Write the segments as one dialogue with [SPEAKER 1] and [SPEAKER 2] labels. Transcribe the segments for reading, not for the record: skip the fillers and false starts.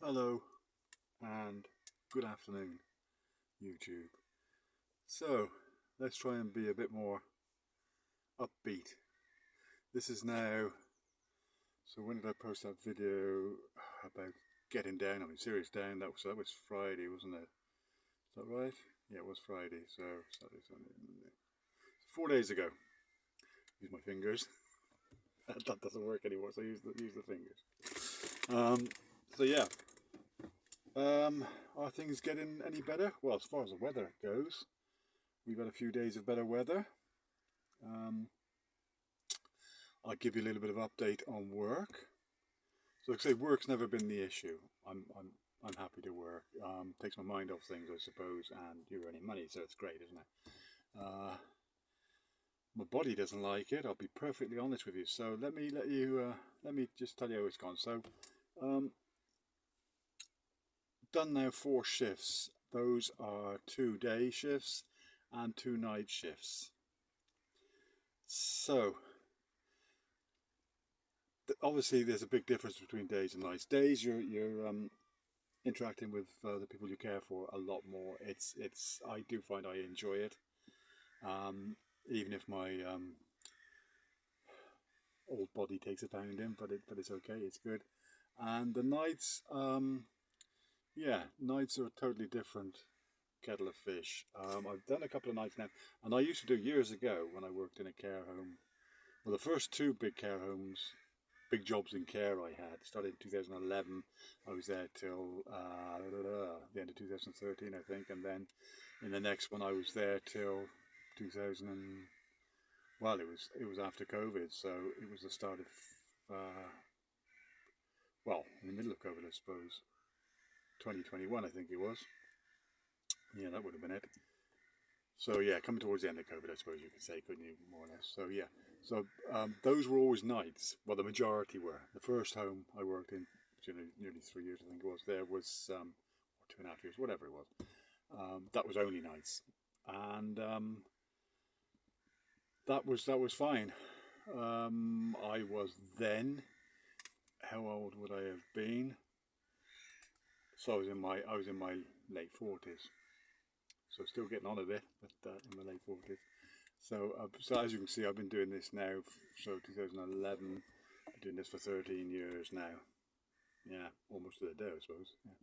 [SPEAKER 1] Hello and good afternoon, YouTube. So let's try and be a bit more upbeat. This is now, so when did I post that video about getting down? I mean, serious down. That was Friday, wasn't it? Is that right? Yeah, it was Friday. So Saturday, Sunday, Monday. 4 days ago. Use my fingers. That doesn't work anymore, so use the fingers. So yeah. Are things getting any better? Well, as far as the weather goes, we've had a few days of better weather. Um, I'll give you a little bit of update on work. So, like I say, work's never been the issue. I'm happy to work. Takes my mind off things, I suppose, and you're earning money, so it's great, isn't it? My body doesn't like it. I'll be perfectly honest with you. So let me just tell you how it's gone. So, done now 4 shifts. Those are 2 day shifts and 2 night shifts. So obviously there's a big difference between days and nights. Days you're interacting with the people you care for a lot more. It's I do find I enjoy it, even if my old body takes a pounding, but it's okay. It's good. And the nights, yeah, nights are a totally different kettle of fish. I've done a couple of nights now, and I used to do years ago when I worked in a care home. Well, the first 2 big care homes, big jobs in care I had, started in 2011. I was there till the end of 2013, I think, and then in the next one I was there till 2000. Well, it was after COVID, so it was the start of well, in the middle of COVID, I suppose. 2021, I think it was. Yeah, that would have been it. So yeah, coming towards the end of COVID, I suppose you could say, couldn't you, more or less? So yeah, so those were always nights. Well, the majority were. The first home I worked in, nearly 3 years, I think it was. There was or 2.5 years, whatever it was. That was only nights, and that was fine. I was then. How old would I have been? So I was in my late 40s. So still getting on a bit, but in my late 40s. So as you can see, I've been doing this now. So 2011, been doing this for 13 years now. Yeah, almost to the day, I suppose. Yeah.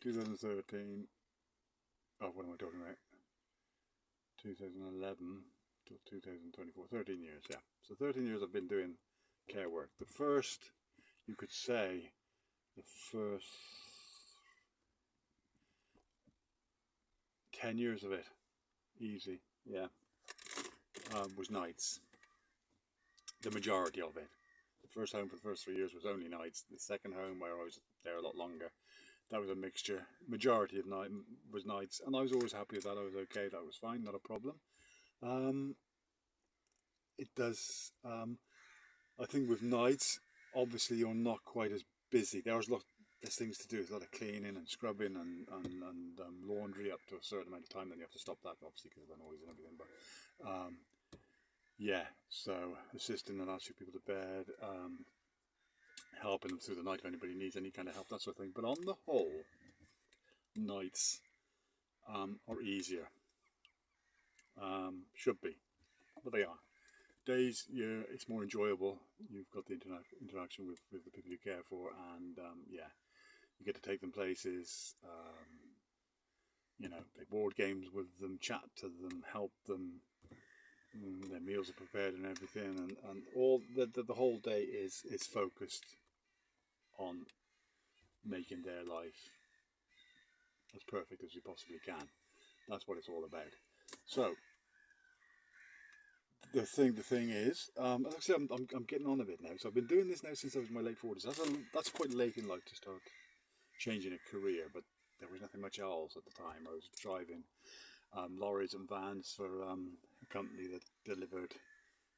[SPEAKER 1] 2013. Oh, what am I talking about? 2011 till 2024. 13 years, yeah. So 13 years I've been doing care work. You could say, the first 10 years of it, easy, yeah, was nights. The majority of it. The first home for the first 3 years was only nights. The second home, where I was there a lot longer, that was a mixture. Majority of night was nights, and I was always happy with that. I was okay. That was fine, not a problem. It does. I think with nights, obviously you're not quite as busy. There's things to do. There's a lot of cleaning and scrubbing and laundry up to a certain amount of time. Then you have to stop that, obviously, because of the noise and everything. But yeah, so assisting the last few people to bed, helping them through the night if anybody needs any kind of help, that sort of thing. But on the whole, nights are easier. Should be, but they are. Days, yeah, it's more enjoyable. You've got the interaction with the people you care for, and yeah, you get to take them places. Play board games with them, chat to them, help them. Their meals are prepared and everything, and all the whole day is focused on making their life as perfect as we possibly can. That's what it's all about. So the thing is, actually, I'm getting on a bit now. So I've been doing this now since I was in my late 40s. That's quite late in life to start changing a career, but there was nothing much else at the time. I was driving lorries and vans for a company that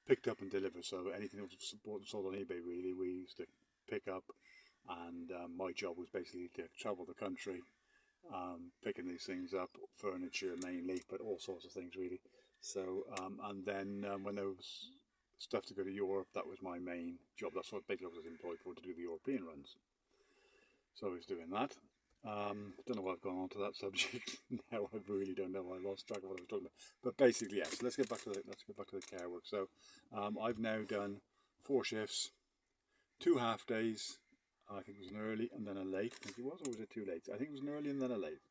[SPEAKER 1] picked up and delivered. So anything that was bought and sold on eBay, really, we used to pick up, and my job was basically to travel the country, picking these things up, furniture mainly, but all sorts of things really. So and then when there was stuff to go to Europe, that was my main job. That's what basically I was employed for, to do the European runs. So I was doing that. Don't know why I've gone on to that subject now. I really don't know. I lost track of what I was talking about. But basically, yes. Let's get back to the care work. So I've now done 4 shifts, 2 half days. I think it was an early and then a late. I think it was, or was it 2 late? I think it was an early and then a late.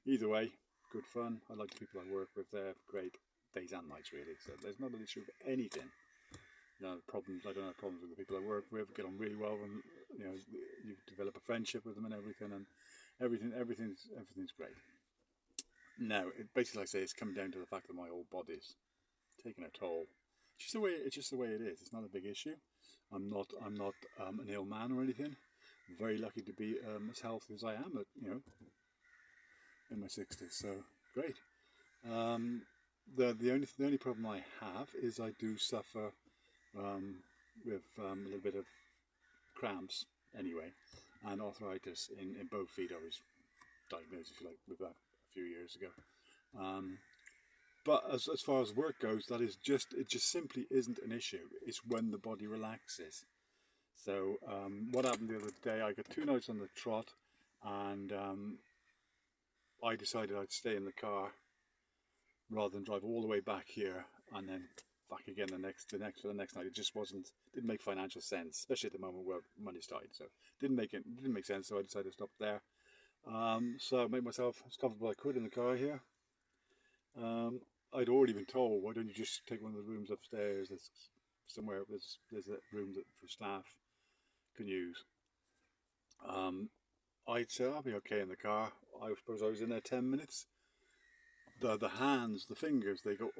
[SPEAKER 1] Either way, good fun. I like the people I work with. They're great days and nights, really. So there's not an issue of anything. Problems. I don't have problems with the people I work with. Get on really well, and you develop a friendship with them and everything, and everything's great. Now, basically, like I say, it's coming down to the fact that my whole body's taking a toll. It's just the way it is. It's not a big issue. I'm not an ill man or anything. I'm very lucky to be as healthy as I am in my 60s. So great. The only problem I have is I do suffer with a little bit of cramps anyway, and arthritis in both feet. I was diagnosed, if you like, with that a few years ago. But as far as work goes, it just simply isn't an issue. It's when the body relaxes. So what happened the other day, I got 2 nights on the trot, and I decided I'd stay in the car rather than drive all the way back here and then back again for the next night. It just didn't make financial sense, especially at the moment where money started. So didn't make sense. So I decided to stop there. So I made myself as comfortable as I could in the car here. I'd already been told, why don't you just take one of the rooms upstairs? There's somewhere there's a room that for staff can use. I'd say I'll be okay in the car. I suppose I was in there 10 minutes. The hands, the fingers, they go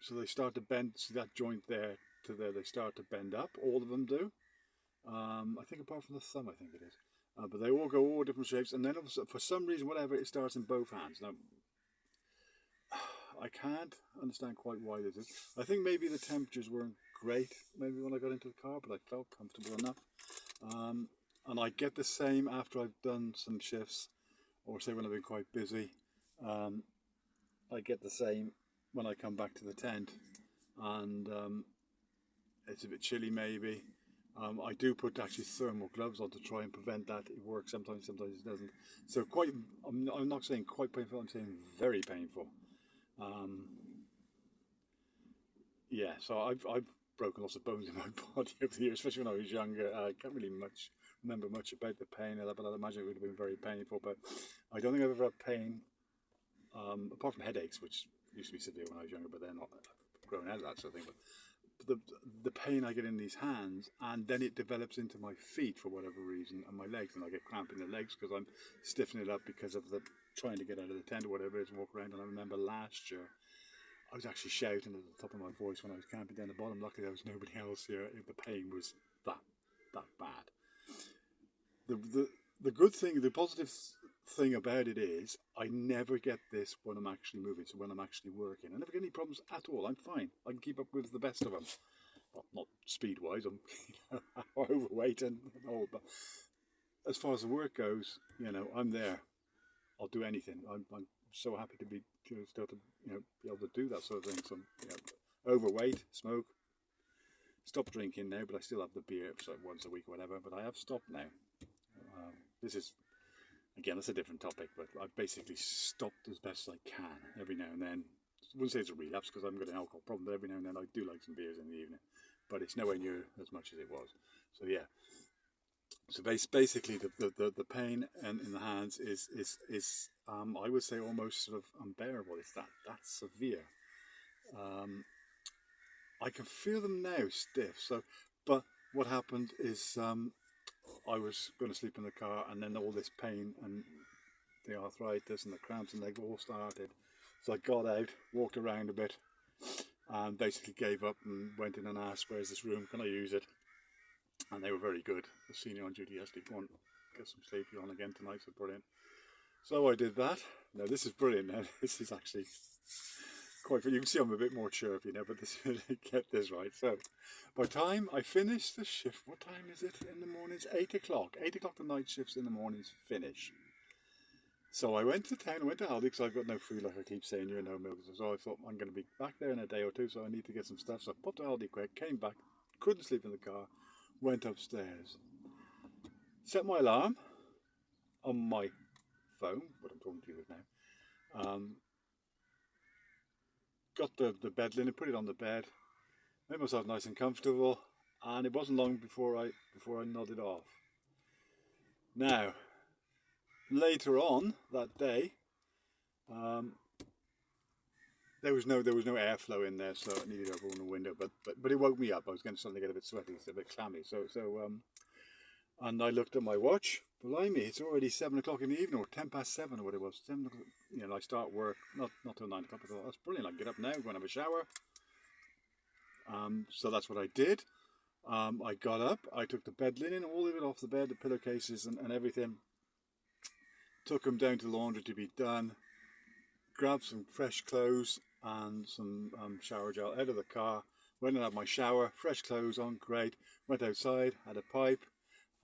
[SPEAKER 1] so they start to bend. See that joint there to there, they start to bend up. All of them do. I think apart from the thumb, I think it is. But they all go all different shapes, and then for some reason, whatever, it starts in both hands. Now, I can't understand quite why this is. I think maybe the temperatures weren't great, maybe when I got into the car, but I felt comfortable enough. And I get the same after I've done some shifts, or say when I've been quite busy. I get the same when I come back to the tent, and it's a bit chilly maybe. I do put actually thermal gloves on to try and prevent that. It works sometimes it doesn't. So I'm not saying quite painful, I'm saying very painful. Yeah, so I've broken lots of bones in my body over the years, especially when I was younger. I can't really remember much about the pain of that, but I'd imagine it would have been very painful. But I don't think I've ever had pain, apart from headaches, which used to be severe when I was younger, but they're not. I've grown out of that sort of thing. But the pain I get in these hands, and then it develops into my feet for whatever reason, and my legs, and I get cramp in the legs because I'm stiffening it up because of the trying to get out of the tent or whatever it is and walk around. And I remember last year I was actually shouting at the top of my voice when I was camping down the bottom. Luckily there was nobody else here. The pain was that bad. The good thing, the positive thing about it is I never get this when I'm actually moving, so when I'm actually working. I never get any problems at all. I'm fine. I can keep up with the best of them. Well, not speed wise, I'm overweight and old, but as far as the work goes, I'm there. I'll do anything. I'm so happy to still to be able to do that sort of thing. So overweight, smoke, stop drinking now, but I still have the beer once a week or whatever. But I have stopped now. This is again, that's a different topic, but I've basically stopped as best as I can every now and then. I wouldn't say it's a relapse because I haven't got an alcohol problem, but every now and then I do like some beers in the evening. But it's nowhere near as much as it was. So yeah. So basically, the pain in the hands is I would say almost sort of unbearable. It's that severe. I can feel them now stiff. So, but what happened is I was going to sleep in the car, and then all this pain and the arthritis and the cramps and leg all started. So I got out, walked around a bit, and basically gave up and went in and asked, "Where's this room? Can I use it?" And they were very good. The senior on duty yesterday, go on, get some sleep, you're on again tonight, so brilliant. So I did that. Now this is brilliant. Now this is actually quite, you can see I'm a bit more chirpy now, but this really get this right. So by the time I finished the shift, what time is it in the mornings? 8 o'clock. 8 o'clock the night shifts in the mornings finish. So I went to town, I went to Aldi because I've got no food, like I keep saying, no milk. So I thought I'm going to be back there in a day or two, so I need to get some stuff. So I popped to Aldi quick, came back, couldn't sleep in the car, went upstairs. set my alarm on my phone, what I'm talking to you with now. Got the bed linen, put it on the bed, made myself nice and comfortable, and it wasn't long before I nodded off. Now, later on that day, there was no airflow in there, so I needed to open the window. But it woke me up. I was going to suddenly get a bit sweaty, it's a bit clammy. And I looked at my watch. Blimey, it's already 7 o'clock in the evening, or 10 past 7, or what it was. 7 o'clock. You know, I start work not till 9 o'clock. I thought that's brilliant. I can get up now, go and have a shower. So that's what I did. I got up. I took the bed linen, all of it off the bed, the pillowcases and everything. Took them down to the laundry to be done. Grabbed some fresh clothes and some shower gel out of the car. Went and had my shower. Fresh clothes on, great. Went outside, had a pipe.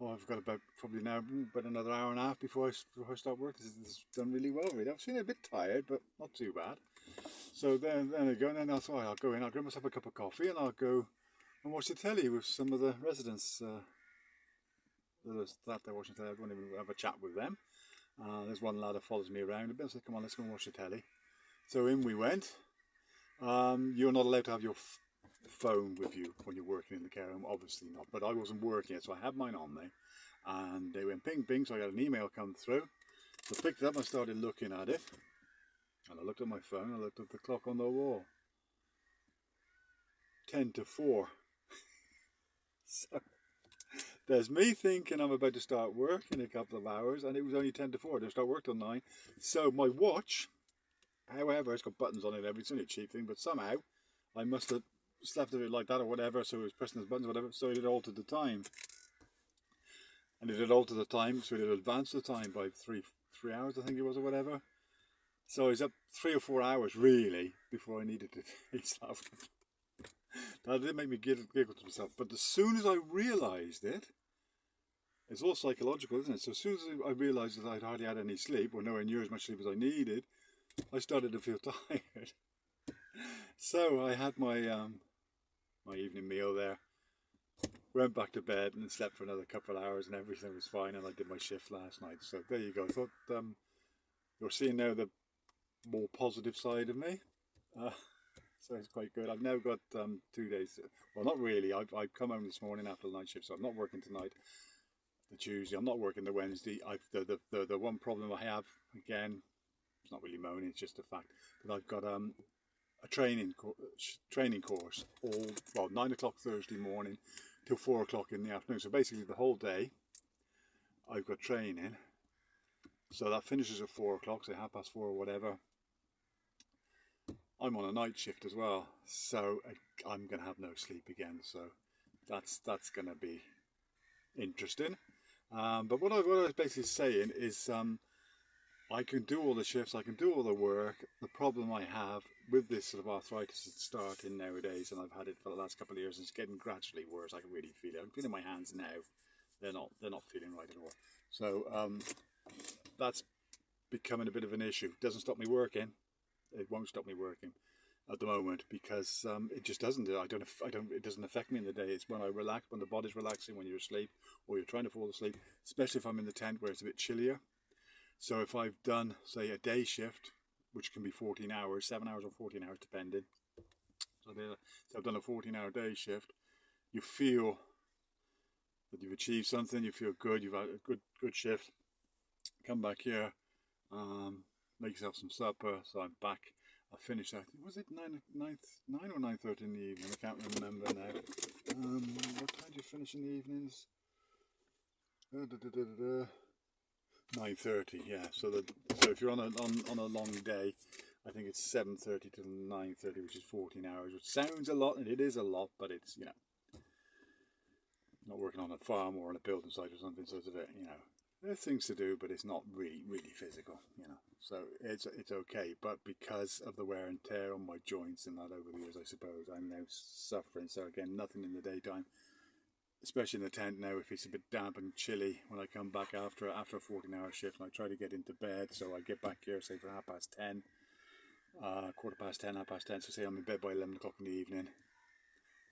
[SPEAKER 1] Oh, I've got probably now about another hour and a half before I start work. This is done really well, really. I'm feeling a bit tired, but not too bad. So then I go, and then I thought I'll go in. I'll grab myself a cup of coffee, and I'll go and watch the telly with some of the residents. That they're watching telly. I'm going to have a chat with them. There's one lad that follows me around a bit. I said, "Come on, let's go and watch the telly." So in we went. You're not allowed to have your phone with you when you're working in the care home, obviously not, but I wasn't working yet, so I had mine on there, and they went ping ping, so I got an email come through. So I picked it up and I started looking at it, and I looked at my phone, I looked at the clock on the wall, 10 to 4. So there's me thinking I'm about to start work in a couple of hours, and it was only 10 to 4. I didn't start work till 9. So my watch, however, it's got buttons on it, it's only a cheap thing, but somehow I must have slept a bit like that or whatever, so it was pressing those buttons or whatever, so it had altered the time. And it had altered the time, so it had advanced the time by three hours, I think it was, or whatever. So I was up 3 or 4 hours, really, before I needed to finish that. That did make me giggle to myself. But as soon as I realised it, it's all psychological, isn't it? So as soon as I realised that I'd hardly had any sleep, or nowhere near as much sleep as I needed, I started to feel tired. So I had my my evening meal there, went back to bed and slept for another couple of hours, and everything was fine, and I did my shift last night. So there you go. I thought you're seeing now the more positive side of me, so it's quite good. I've now got 2 days, well, not really. I've come home this morning after the night shift, so I'm not working tonight, the Tuesday. I'm not working the Wednesday. The one problem I have, again, it's not really moaning, it's just a fact that I've got a training course, 9 o'clock Thursday morning till 4 o'clock in the afternoon. So basically the whole day I've got training. So that finishes at 4 o'clock, say 4:30 or whatever. I'm on a night shift as well, so I'm going to have no sleep again. So that's going to be interesting. But what I was basically saying is I can do all the shifts, I can do all the work. The problem I have with this sort of arthritis that's starting nowadays, and I've had it for the last couple of years, and it's getting gradually worse. I can really feel it. I'm feeling my hands now. They're not feeling right at all. So that's becoming a bit of an issue. It doesn't stop me working. It won't stop me working at the moment, because it just doesn't. It doesn't affect me in the day. It's when I relax, when the body's relaxing, when you're asleep or you're trying to fall asleep, especially if I'm in the tent where it's a bit chillier. So if I've done, say, a day shift, which can be 14 hours, 7 hours or 14 hours depending. So I've done a 14-hour day shift. You feel that you've achieved something. You feel good. You've had a good shift. Come back here, make yourself some supper. So I'm back. I finished that. Was it 9 or 9:30 in the evening? I can't remember now. What time do you finish in the evenings? 9:30, yeah. So if you're on a long day, I think it's 7:30 to 9:30, which is 14 hours, which sounds a lot, and it is a lot, but it's, you know, not working on a farm or on a building site or something, so it's a bit, you know, there's things to do, but it's not really physical, you know. So it's okay, but because of the wear and tear on my joints and that over the years, I suppose I'm now suffering. So again, nothing in the daytime, especially in the tent now, if it's a bit damp and chilly when I come back after a 14-hour shift, and I try to get into bed. So I get back here, say, for 10:30, 10:15, 10:30. So say I'm in bed by 11 o'clock in the evening,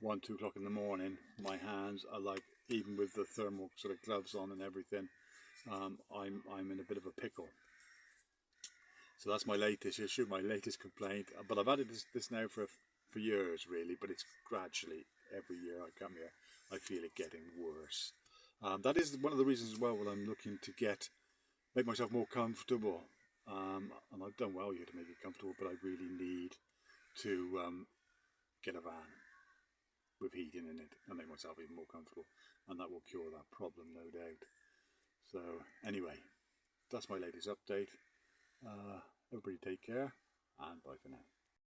[SPEAKER 1] 1, 2 o'clock in the morning. My hands are like even with the thermal sort of gloves on and everything, I'm in a bit of a pickle. So that's my latest issue, my latest complaint. But I've had this now for years really, but it's gradually, every year I come here, I feel it getting worse. That is one of the reasons as well when I'm looking to make myself more comfortable. And I've done well here to make it comfortable, but I really need to get a van with heating in it and make myself even more comfortable, and that will cure that problem, no doubt. So anyway, that's my latest update. Everybody take care, and bye for now.